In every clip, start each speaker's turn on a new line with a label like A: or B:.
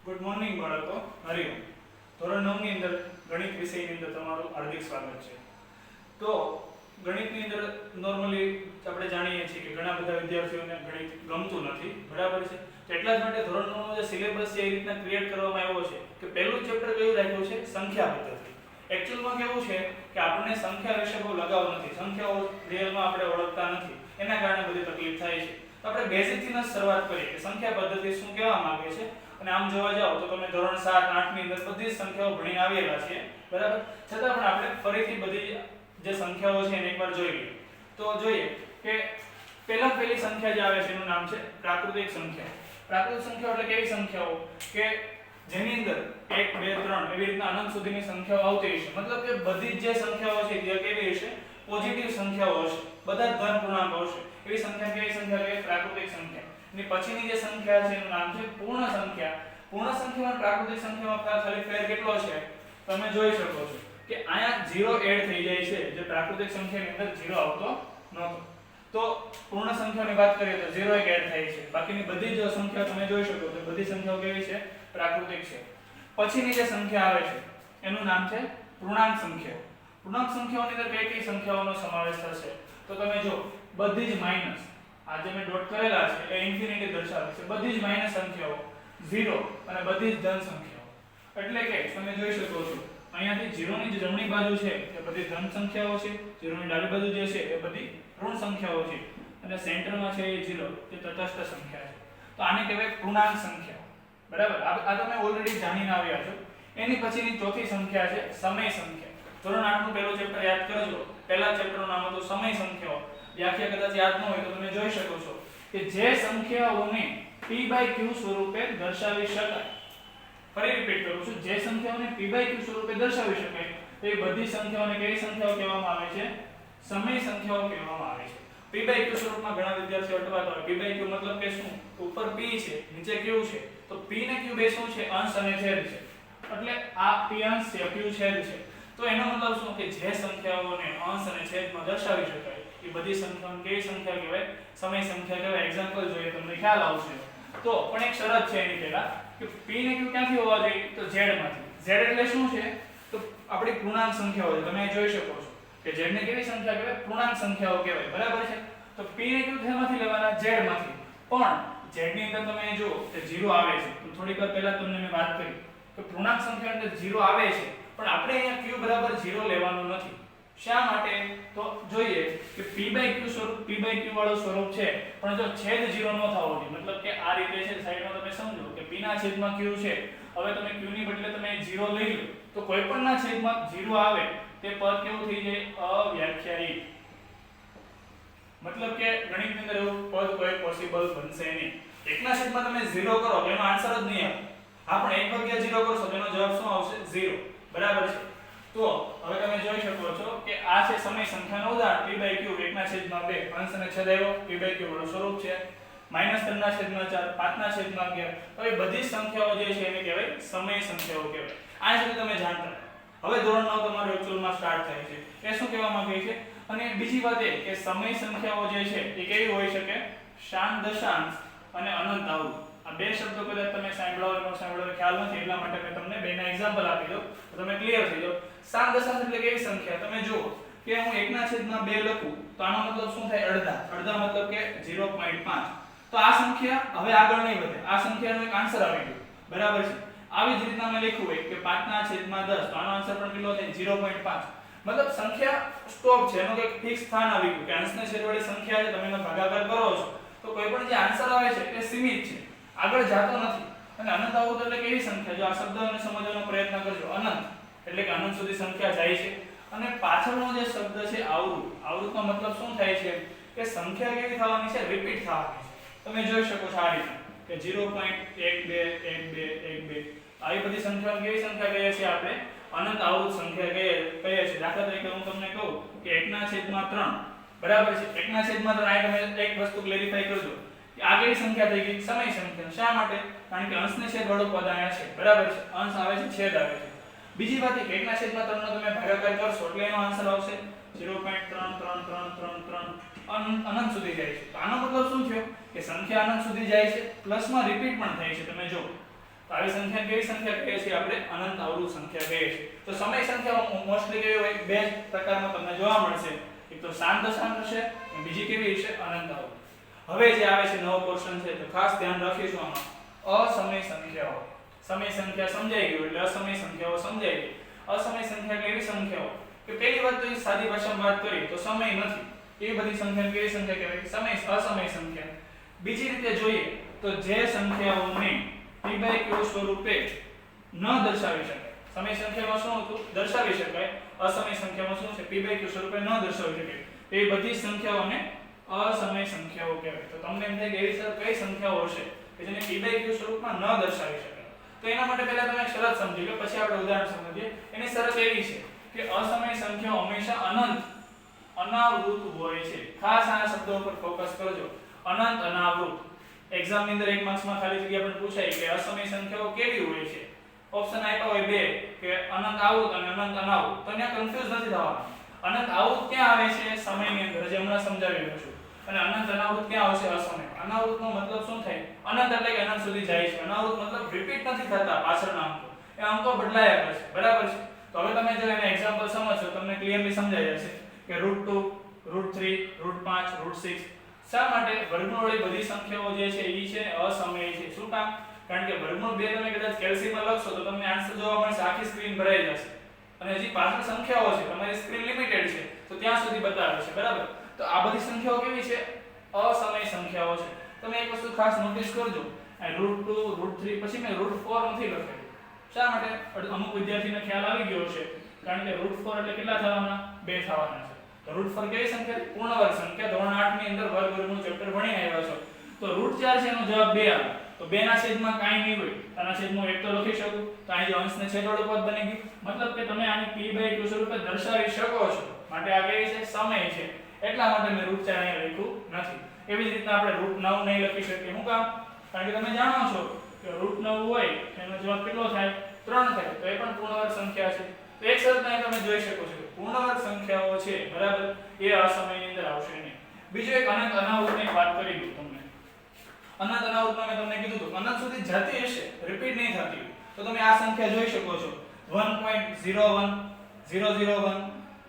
A: Good morning બાળકો. હરિઓમ. ધોરણ 9 ની અંદર ગણિત વિષયની અંદર તમારું હાર્દિક સ્વાગત છે. તો ગણિતની અંદર નોર્મલી આપણે જાણીએ છીએ કે ઘણા બધા વિદ્યાર્થીઓને ગણિત ગમતું નથી, બરાબર છે? એટલા જ માટે ધોરણ 9 નો જે સિલેબસ છે એ રીતના ક્રિએટ કરવામાં આવ્યો છે કે પહેલું ચેપ્ટર કયું રાખ્યું છે? સંખ્યા પદ્ધતિ. એક્ચ્યુઅલમાં કેવું છે કે આપણને સંખ્યા વિશે બહુ લગાવ નથી, સંખ્યાઓ રિયલમાં આપણે ઓળખતા નથી, એના કારણે બધી તકલીફ થાય છે. તો આપણે બેઝિકથી જ શરૂઆત કરીએ કે સંખ્યા પદ્ધતિ શું કહેવા માંગે છે. અને આમ જોવા જાવ તો તમે ધોરણ 7 8 ની અંદર બધી સંખ્યાઓ ભણીને આવેલા છે, બરાબર? છતાં પણ આપણે ફરીથી બધી જે સંખ્યાઓ છે એને એકવાર જોઈ લઈએ. તો જોઈએ કે પહેલી સંખ્યા જે આવે છે એનું નામ છે પ્રાકૃતિક સંખ્યા. પ્રાકૃતિક સંખ્યાઓ એટલે કેવી સંખ્યાઓ કે જેની અંદર 1 2 3 એવી રીતના અનંત સુધીની સંખ્યાઓ આવતી હશે. મતલબ કે બધી જે સંખ્યાઓ છે તે કેવી હશે? પોઝિટિવ સંખ્યાઓ હશે, બધા ધન પૂર્ણાંકો હશે. એવી સંખ્યા કેવી સંખ્યા કહેવાય? પ્રાકૃતિક સંખ્યા. ની પછીની જે સંખ્યા છે એનું નામ છે પૂર્ણ સંખ્યા. પૂર્ણ સંખ્યામાં પ્રાકૃતિક સંખ્યામાં ખાલી ફેર કેટલો છે તમે જોઈ શકો છો કે અહીંયા 0 એડ થઈ જાય છે, જે પ્રાકૃતિક સંખ્યાની અંદર 0 આવતો નહોતો. તો પૂર્ણ સંખ્યાની વાત કરીએ તો 0 એક એડ થાય છે. બાકીની બધી જ સંખ્યાઓ તમે જોઈ શકો છો બધી સંખ્યાઓ કેવી છે? પ્રાકૃતિક છે. પછીની જે સંખ્યા આવે છે એનું નામ છે પૂર્ણાંક સંખ્યાઓ. પૂર્ણાંક સંખ્યાઓની અંદર કઈ કઈ સંખ્યાઓનો સમાવેશ થશે? તો તમે જો બધી જ માઈનસ, આ જે મેં ડોટ કરેલા છે એ ઇન્ફિનિટી દર્શાવે છે, બધી જ માઈનસ સંખ્યાઓ, 0 અને બધી જ ધન સંખ્યાઓ. એટલે કે તમે જોઈ શકો છો અહીંયાથી 0 ની જે જમણી બાજુ છે એ બધી ધન સંખ્યાઓ છે, 0 ની ડાબી બાજુ જે છે એ બધી ઋણ સંખ્યાઓ છે, અને સેન્ટરમાં છે એ 0 જે તટસ્થ સંખ્યા છે. તો આને કહેવાય પૂર્ણાંક સંખ્યાઓ, બરાબર? આ તમે ઓલરેડી જાણીને આવ્યા છો. એની પછીની ચોથી સંખ્યા છે સમય સંખ્યા. ધોરણ 8 નું પહેલું ચેપ્ટર યાદ કરજો. પહેલા ચેપ્ટરનું નામ હતું સમય સંખ્યાઓ. વ્યાખ્યા કદાચ યાદ ન હોય તો તમે જોઈ શકો છો કે જે સંખ્યાઓને p/q સ્વરૂપે દર્શાવી શકાય. ફરી રિપીટ કરું છું, જે સંખ્યાઓને p/q સ્વરૂપે દર્શાવી શકાય તો એ બધી સંખ્યાઓને કઈ સંખ્યાઓ કહેવામાં આવે છે? સમય સંખ્યાઓ કહેવામાં આવે છે. p/q સ્વરૂપમાં ઘણા વિદ્યાર્થીઓ અટવાતા હોય. p/q મતલબ કે શું? ઉપર p છે, નીચે q છે. તો p ને q બે શું છે? અંશ અને છેદ છે. એટલે આ p અંશ છે, q છેદ છે. તો એનો મતલબ શું કે જે સંખ્યાઓને અંશ અને છેદમાં દર્શાવી શકાય એ બધી સંખ્યાઓને કેવી સંખ્યા કહેવાય? સમય સંખ્યા કહેવાય. એક્ઝામ્પલ જોઈએ તમને ખ્યાલ આવશે. તો પણ એક શરત છે એની પહેલા કે p ને q ક્યાંથી હોવા જોઈએ? તો z માંથી. z એટલે શું છે? તો આપણી પૂર્ણાંક સંખ્યાઓ છે. તમે જોઈ શકો છો કે z ને કેવી સંખ્યા કહેવાય? પૂર્ણાંક સંખ્યાઓ કહેવાય, બરાબર છે? તો p ને q શેમાંથી લેવાના? z માંથી. પણ z ની અંદર તમે જો કે 0 આવે છે. તો થોડીક વાર પહેલા તમને મેં વાત કરી કે પૂર્ણાંક સંખ્યા અંદર 0 આવે છે, પણ આપણે અહીંયા q બરાબર 0 લેવાનું નથી. શા માટે? તો જોઈએ કે p/q સ્વરૂપ, p/q વાળું સ્વરૂપ છે, પણ જો છેદ 0 ન થવો જોઈએ. મતલબ કે આ રીતે છે, સાઈડમાં તમે સમજો કે p ના છેદમાં q છે. હવે તમે q ની બદલે તમે 0 લઈ લો તો કોઈ પણ ના છેદમાં 0 આવે તે પદ કેવું થઈ જાય? અવ્યાખ્યાયિત. મતલબ કે ગણિતની અંદર એવું પદ કોઈ પોસિબલ બનશે નહીં. એકના છેદમાં તમે 0 કરો તો એનો આન્સર જ નહીં આવે. હા, પણ 1 ભાગ્યા 0 કરશો તો એનો જવાબ શું આવશે? 0, બરાબર છે? તો હવે તમે જોઈ શકો છો કે આ છે સમય સંખ્યાનું ઉદાહરણ p/q 1/2 અંશ અને છેદ આવ્યો. p/q વાળું સ્વરૂપ છે -3/4 5/11. હવે બધી સંખ્યાઓ જે છે એને કહેવાય સમય સંખ્યાઓ કહેવાય. આ સુધી તમે જાણતા. હવે ધોરણ 9 તમારું એક્ચ્યુઅલમાં સ્ટાર્ટ થાય છે. એ શું કહેવા માંગે છે? અને બીજી વાત એ કે સમય સંખ્યાઓ જે છે એ કેવી હોઈ શકે? શાંત દશાંશ અને અનંત આવૃત. આ બે શબ્દો કદાચ તમે સાંભળો ન સાંભળો ખ્યાલ નથી, એટલા માટે મેં તમને બેના એક્ઝામ્પલ આપી દઉં તો તમે ક્લિયર થઈ જાઓ. શાંત દશાંશ એટલે કેવી સંખ્યા? તમે જુઓ કે હું 1/2 લખું તો આનો મતલબ શું થાય? અડધા. અડધા મતલબ કે 0.5. તો આ સંખ્યા હવે આગળ નહીં વધે. આ સંખ્યાનો એક આન્સર આવી ગયો, બરાબર છે? આવી જ રીતના મેં લખ્યું હોય કે 5/10 તો આનો આન્સર પણ કેટલો થાય? 0.5. મતલબ સંખ્યા સ્ટોપ છે, એનો એક ફિક્સ સ્થાન આવી ગયું કે અંશને છેદવાળી સંખ્યા છે, તમે એનો ભાગાકાર કરો છો તો કોઈ પણ જે આન્સર આવે છે એ સીમિત છે, આગળ જતો નથી. અને અનંત આવૃત એટલે કેવી સંખ્યા? જો આ શબ્દને સમજવાનો પ્રયત્ન કરજો. અનંત એટલે કે અનંત સુધી સંખ્યા જાય છે. અને પાછળનો જે શબ્દ છે આવૃત, આવૃતનો મતલબ શું થાય છે કે સંખ્યા કેવી થવાની છે? રિપીટ થવાની છે. તમે જોઈ શકો છો આ રીતે કે 0.12 આવી બધી સંખ્યાઓ કેવી સંખ્યા કહીએ છીએ આપણે? અનંત આવૃત સંખ્યા કહીએ છીએ. દાખલા તરીકે હું તમને કહું કે 1/3, બરાબર છે? 1/3 આ તમે એક વસ્તુ ક્લેરિફાઈ કરજો કે આ કેવી સંખ્યા થઈ ગઈ? સમય સંખ્યા. શા માટે? કારણ કે અંશને છેદ વાળો પદ અહીંયા છે, બરાબર છે? અંશ આવે છે, છેદ આવે છે. બીજી વાત એ કે 1/3 નો તમે ભાગાકાર કરશો એટલે એનો આન્સર આવશે 0.3333 અનંત સુધી જાય છે. તો આનો મતલબ શું થયો કે સંખ્યા અનંત સુધી જાય છે, પ્લસમાં રિપીટ પણ થાય છે. તમે જો તો આવી સંખ્યા કેવી સંખ્યા કહીએ છીએ આપણે? અનંત અવરું સંખ્યા કહીએ છીએ. તો સમય સંખ્યા મોસ્ટલી કેવી હોય? બે પ્રકારમાં તમને જોવા મળશે. એક તો શાંત દશાંશ હશે અને બીજી કેવી હશે? અનંત અવરું. હવે જે આવે છે નવો પોર્શન છે તો ખાસ ધ્યાન રાખીશું આમાં અસમય સંખ્યાઓ. સમય સંખ્યા સમજાઈ ગયું એટલે અસમય સંખ્યાઓ સમજાઈ ગઈ. અસમય સંખ્યા એટલે એવી સંખ્યાઓ કે પહેલી વાત તો એ સાદી ભાષામાં વાત કરી તો સમય નથી. એ બધી સંખ્યા કેવી સંખ્યા કહેવાય? સમય અસમય સંખ્યા. બીજી રીતે જોઈએ તો જે સંખ્યાઓને p/q સ્વરૂપે ન દર્શાવી શકાય. સમય સંખ્યામાં શું હતું? દર્શાવી શકાય. અસમય સંખ્યામાં શું છે? p/q સ્વરૂપે ન દર્શાવી શકાય. એ બધી સંખ્યાઓને અસમય સંખ્યાઓ કહેવાય. તો તમને એમ થાય કે એવી કઈ સંખ્યાઓ હશે કે જેને p/q સ્વરૂપમાં ન દર્શાવી શકાય? તો એના માટે પહેલા તમે શરત સમજી લો, પછી આપણે ઉદાહરણ સમજીએ. એની શરત એવી છે કે અસમય સંખ્યાઓ હંમેશા અનંત અનાવૃત હોય છે. ખાસ આ શબ્દો પર ફોકસ કરજો. અનંત અનાવૃત. એક્ઝામ ની અંદર એક માર્ક્સમાં ખાલી જગ્યા પણ પૂછાય કે અસમય સંખ્યાઓ કેવી હોય છે. ઓપ્શન આપ્યા હોય બે કે અનંત આવૃત અને અનંત અનાવૃત. તો અહીંયા કન્ફ્યુઝ નથી થવાનું. અનંત આવૃત ક્યાં આવે છે? સમયની અંદર, જે હમણાં સમજાવી રહ્યો છું. અને અનંત અનાવૃત ક્યાં આવશે? અસમય. અનાવૃતનો મતલબ શું થાય? અનંત એટલે કે અનંત સુધી જાય છે. અનાવૃત મતલબ રિપીટ નથી થતા પાછળના અંકો. એ અંકો બદલાયા કરે છે. બરાબર છે? તો હવે તમે જો એને એક્ઝામ્પલ સમજશો તમને ક્લિયરલી સમજાઈ જશે કે √2, √3, √5, √6. શા માટે? વર્ગમૂળવાળી બધી સંખ્યાઓ જે છે એ છે અસમય છે. શું કામ? કારણ કે વર્ગમૂળ 2 તમે કદાચ કેલ્સીમાં લખશો તો તમને આન્સર જોવા મળશે, આખી સ્ક્રીન ભરાઈ જશે. અને હજી પાછળ સંખ્યાઓ છે, તમારી સ્ક્રીન લિમિટેડ છે, તો ત્યાં સુધી બતાવે છે. બરાબર? તો આ બધી સંખ્યાઓ કેવી છે? અસમય સંખ્યાઓ છે. તમે એક વસ્તુ ખાસ નોટિસ કરજો, આ √2, √3 પછી મેં √4 નથી લખેલું. શા માટે? અમુક વિદ્યાર્થીને ખ્યાલ આવી ગયો છે, કારણ કે √4 એટલે કેટલા થવાના? 2 થવાના છે. તો √4 કેવી સંખ્યા છે? પૂર્ણ વર્ગ સંખ્યા. ધોરણ 8 ની અંદર વર્ગનું ચેપ્ટર ભણી આવ્યા છો. તો √4 છે એનો જવાબ 2 આવે. તો 2 ના છેદમાં કાંઈ નહીં હોય. આના છેદમાં 1 તો લખી શકું. તો અહીં જે અંશને છેદવાળું પદ બની ગયું. મતલબ કે તમે આને p/q સ્વરૂપે દર્શાવી શકો છો. માટે આ કેવી છે? સમય છે. એટલા માટે મેં √4 અહીંયા લખ્યું નથી. એવી જ રીતના આપણે √9 નહીં લખી શકીએ. શું કામ? કારણ કે તમે જાણો છો કે √9 હોય એનો જવાબ કેટલો થાય? 3 થાય. તો એ પણ પૂર્ણ વર્ગ સંખ્યા છે. તો એક શરત અહીં તમે જોઈ શકો છો કે પૂર્ણ વર્ગ સંખ્યાઓ છે, બરાબર, એ અસમયની અંદર આવશે નહીં. બીજું એક અનંત અનાવૃતની વાત કરી દઉં તમને. અનંત અનાવૃતમાં મેં તમને કીધું હતું અનંત સુધી જતી હશે, રિપીટ નહીં થતી. તો તમે આ સંખ્યા જોઈ શકો છો 1.01 001 0001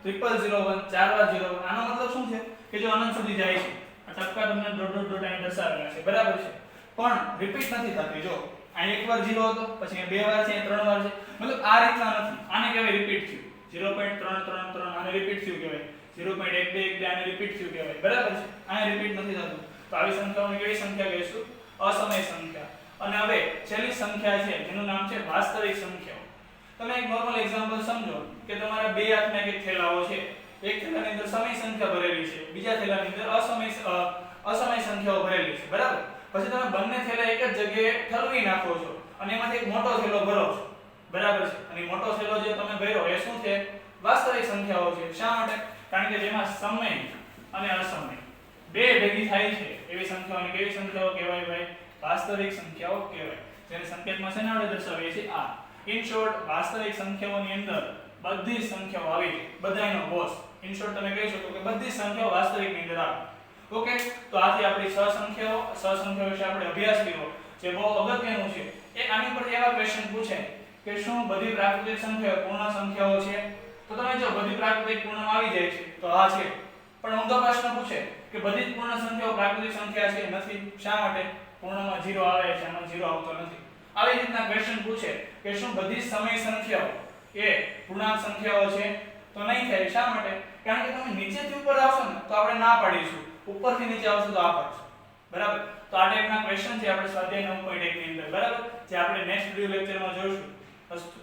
A: 4 વાર 0. આનો મતલબ શું છે કે જો અનંત સુધી જાય છે. આ ટપકા તમને ડોટ ડોટ ડોટ અહીં દર્શાવેલા છે. બરાબર છે? પણ રિપીટ નથી થતી. જો આ એક વાર 0 હતો, પછી આ બે વાર છે, 3 વાર છે. મતલબ આ રીતના નથી. આને કહેવાય રિપીટ થયું. 0.333 આને રિપીટ થયું કહેવાય. 0.1212 આને રિપીટ થયું કહેવાય. બરાબર છે? આને રિપીટ નથી થતું. તો આવી સંખ્યાઓને કેવી સંખ્યા કહીશું? અસમય સંખ્યા. અને હવે છેલ્લી સંખ્યા છે જેનું નામ છે વાસ્તવિક સંખ્યાઓ. તમે એક નોર્મલ એક્ઝામ્પલ સમજો કે તમારા બે હાથના એક થેલાઓ છે. એક થેલાની અંદર સમય સંખ્યા ભરેલી છે, બીજા થેલાની અંદર અસમય સંખ્યાઓ ભરેલી છે. બરાબર? પછી તમે બંને થેલા એક જ જગ્યાએ ઠલવી નાખો છો અને એમાંથી એક મોટો થેલો ભરો છો. બરાબર છે? અને મોટો થેલો જે તમે ભર્યો એ શું છે? વાસ્તવિક સંખ્યાઓ છે. શા માટે? કારણ કે જેમાં સમય અને અસમય બે ભેગી થાય છે એવી સંખ્યાઓને કેવી સંખ્યાઓ કહેવાય ભાઈ? વાસ્તવિક સંખ્યાઓ કહેવાય. જેને સંકેતમાં શેના વડે દર્શાવીએ છીએ? આ. ઇન શોર્ટ, વાસ્તવિક સંખ્યાઓની અંદર બધી સંખ્યાઓ આવી છે. બધાયનો બોસ. ઇન શોર્ટ તમે કહી શકો કે બધી સંખ્યાઓ વાસ્તવિકની અંદર આવે. ઓકે? તો આથી આપણી સહસંખ્યાઓ વિશે આપણે અભ્યાસ કર્યો જે બહુ અગત્યનું છે. એ આની પર એવા ક્વેશ્ચન પૂછે કે શું બધી પ્રાકૃતિક સંખ્યાઓ પૂર્ણ સંખ્યાઓ છે? તો તમે જો બધી પ્રાકૃતિક પૂર્ણમાં આવી જાય છે તો આ છે. પણ ઊંધો પ્રશ્ન પૂછે કે બધી જ પૂર્ણ સંખ્યાઓ પ્રાકૃતિક સંખ્યા છે? નથી. શા માટે? પૂર્ણમાં 0 આવે છે, આમાં 0 આવતો નથી. આવી રીતના ક્વેશ્ચન પૂછે કે શું બધી સમય સંખ્યાઓ એ પૂર્ણાંક સંખ્યાઓ છે? તો નહીં થાય. શા માટે? કારણ કે તમે નીચેથી ઉપર આવશો ને તો આપણે ના પાડીશું, ઉપરથી નીચે આવશો તો આ પાડશું. બરાબર? તો આ ટાઈપના ક્વેશ્ચન છે આપણે સ્વાધ્યાય 9.1 ની અંદર. બરાબર? જે આપણે નેક્સ્ટ વિડિયો લેક્ચરમાં જોઈશું. અસ્તુ.